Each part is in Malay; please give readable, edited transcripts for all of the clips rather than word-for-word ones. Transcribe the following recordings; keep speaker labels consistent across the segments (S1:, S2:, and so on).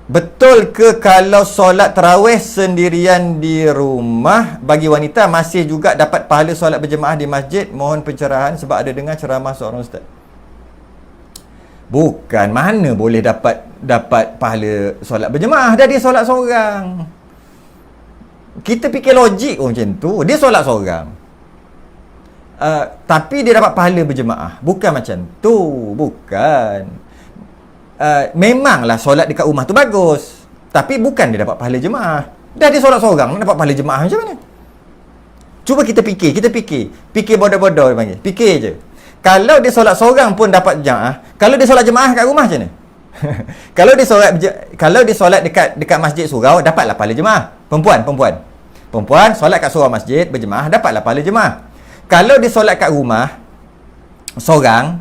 S1: betul ke kalau solat tarawih sendirian di rumah bagi wanita masih juga dapat pahala solat berjemaah di masjid? Mohon pencerahan sebab ada dengar ceramah seorang ustaz. Bukan, mana boleh dapat pahala solat berjemaah, dah dia solat seorang. Kita fikir logik macam tu. Dia solat seorang, tapi dia dapat pahala berjemaah. Bukan macam tu. Bukan. Memanglah solat dekat rumah tu bagus, tapi bukan dia dapat pahala jemaah. Dah dia solat seorang, dapat pahala jemaah macam mana? Cuba kita fikir bodoh-bodoh dia panggil. Fikir je. Kalau dia solat seorang pun dapat jemaah, kalau dia solat jemaah kat rumah macam mana? Kalau dia solat dekat masjid surau, dapatlah pahala jemaah. Perempuan solat kat surau masjid berjemaah, dapatlah pahala jemaah. Kalau dia solat kat rumah seorang,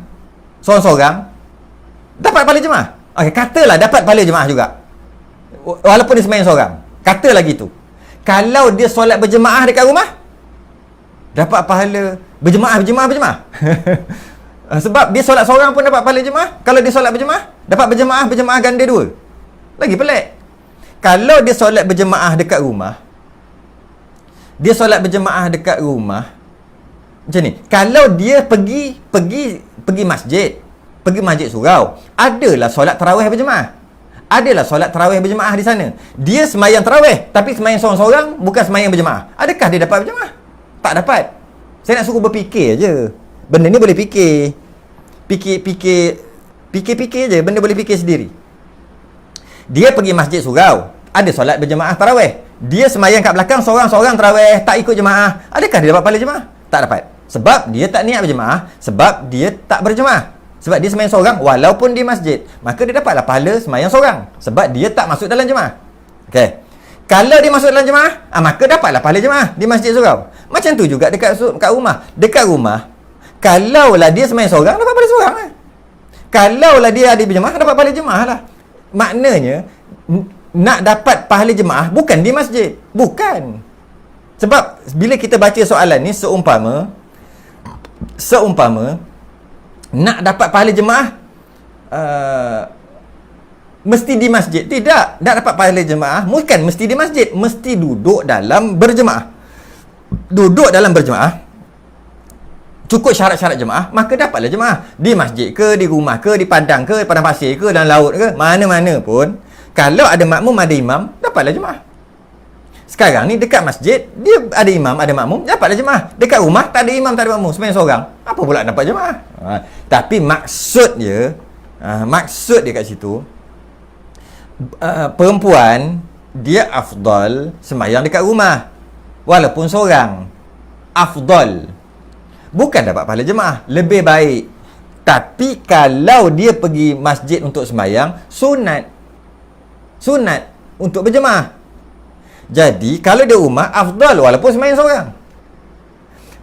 S1: dapat pahala jemaah. Okey, katalah dapat pahala jemaah juga, walaupun dia sembahyang seorang. Katalah gitu. Kalau dia solat berjemaah dekat rumah, dapat pahala berjemaah. Sebab dia solat seorang pun dapat pahala jemaah. Kalau dia solat berjemaah, dapat berjemaah ganda dua. Lagi pelik. Kalau dia solat berjemaah dekat rumah, macam ni. Kalau dia pergi masjid surau, adalah solat tarawih berjemaah di sana. Dia semayang tarawih tapi semayang seorang-seorang, bukan semayang berjemaah. Adakah dia dapat berjemaah? Tak dapat. Saya nak suruh berfikir je. Benda ni boleh fikir. Fikir je, benda boleh fikir sendiri. Dia pergi masjid surau, ada solat berjemaah tarawih. Dia semayang kat belakang seorang-seorang tarawih, tak ikut jemaah. Adakah dia dapat pahala jemaah? Tak dapat. Sebab dia tak niat berjemaah, sebab dia tak berjemaah. Sebab dia semayang seorang walaupun di masjid, maka dia dapatlah pahala semayang seorang sebab dia tak masuk dalam jemaah. Okey. Kalau dia masuk dalam jemaah, maka dapatlah pahala jemaah di masjid surau. Macam tu juga kat rumah. Dekat rumah, kalaulah dia semayang seorang, dapat pahala seorang lah. Kalaulah dia ada berjemaah, dapat pahala jemaah lah. Maknanya nak dapat pahala jemaah bukan di masjid. Bukan. Sebab bila kita baca soalan ni, seumpama nak dapat pahala jemaah mesti di masjid. Tidak. Nak dapat pahala jemaah bukan mesti di masjid, mesti duduk dalam berjemaah. Cukup syarat-syarat jemaah, maka dapatlah jemaah. Di masjid ke, di rumah ke, di padang ke, padang pasir ke, dalam laut ke, mana-mana pun, kalau ada makmum, ada imam, dapatlah jemaah. Sekarang ni dekat masjid, dia ada imam, ada makmum, dapatlah jemaah. Dekat rumah, tak ada imam, tak ada makmum, semayang seorang, apa pula dapat jemaah? Tapi maksud dia kat situ, perempuan, dia afdal semayang dekat rumah, walaupun seorang. Afdal. Bukan dapat pahala jemaah, lebih baik. Tapi kalau dia pergi masjid untuk semayang, sunat untuk berjemaah. Jadi kalau dia rumah, afdal walaupun semayang seorang.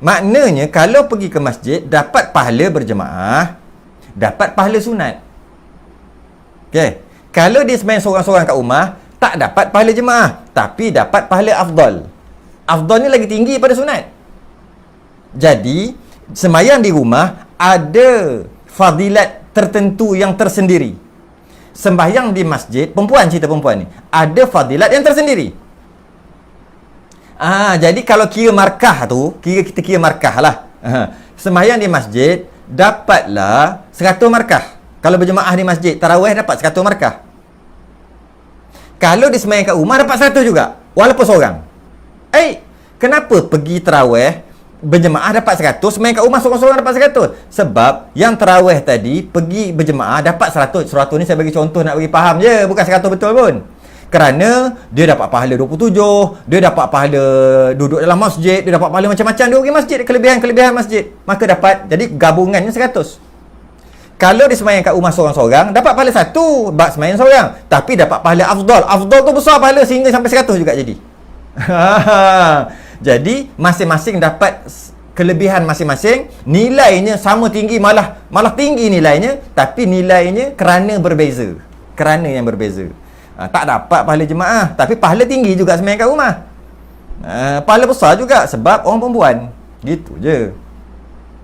S1: Maknanya kalau pergi ke masjid, dapat pahala berjemaah, dapat pahala sunat. Okey. Kalau dia semayang seorang-seorang kat rumah, tak dapat pahala jemaah, tapi dapat pahala afdal. Afdal ni lagi tinggi daripada sunat. Jadi semayang di rumah ada fadilat tertentu yang tersendiri. Sembahyang di masjid, cerita perempuan ni, ada fadilat yang tersendiri. Jadi kalau kira markah tu, kita kira markah lah. Sembahyang di masjid dapatlah 100 markah. Kalau berjemaah di masjid tarawih dapat 100 markah. Kalau dia sembahyang kat rumah dapat 100 juga, walaupun seorang. Kenapa pergi tarawih berjemaah dapat 100, sembahyang kat rumah seorang-seorang dapat 100? Sebab yang tarawih tadi pergi berjemaah dapat 100. 100 ni saya bagi contoh nak bagi faham je, bukan 100 betul pun. Kerana dia dapat pahala 27, dia dapat pahala duduk dalam masjid, dia dapat pahala macam-macam, dia pergi masjid, kelebihan-kelebihan masjid, maka dapat, jadi gabungannya 100. Kalau dia sembahyang kat rumah seorang-seorang, dapat pahala 1 bab sembahyang seorang, tapi dapat pahala afdal. Afdal tu besar pahala sehingga sampai 100 juga jadi. Jadi masing-masing dapat kelebihan masing-masing, nilainya sama tinggi, malah tinggi nilainya, tapi nilainya kerana berbeza. Tak dapat pahala jemaah, tapi pahala tinggi juga sembahyang kat rumah. Pahala besar juga sebab orang perempuan. Gitu je.